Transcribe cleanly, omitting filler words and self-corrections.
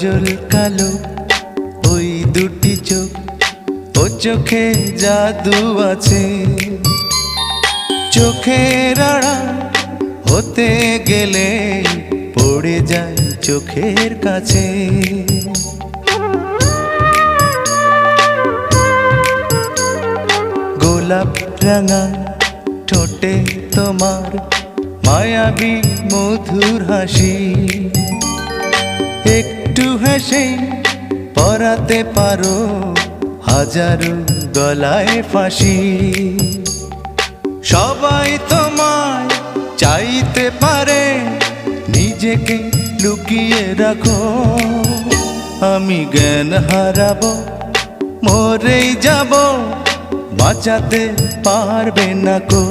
কাজল কালো ওই দুটি চোখ, ও চোখে জাদু আছে। চোখের আড়াল হতে গেলে পড়ে যায় চোখের কাছে। গোলাপ রাঙা ঠোঁটে তোমার মায়াবী মধুর হাসি, একটু হেসে পরাতে পারো হাজারো গলায় ফাঁসি। সবাই তোমায় চাইতে পারে, নিজেকে লুকিয়ে রাখো। আমি জ্ঞান হারাবো, মরেই যাব, বাঁচাতে পারবে না কো।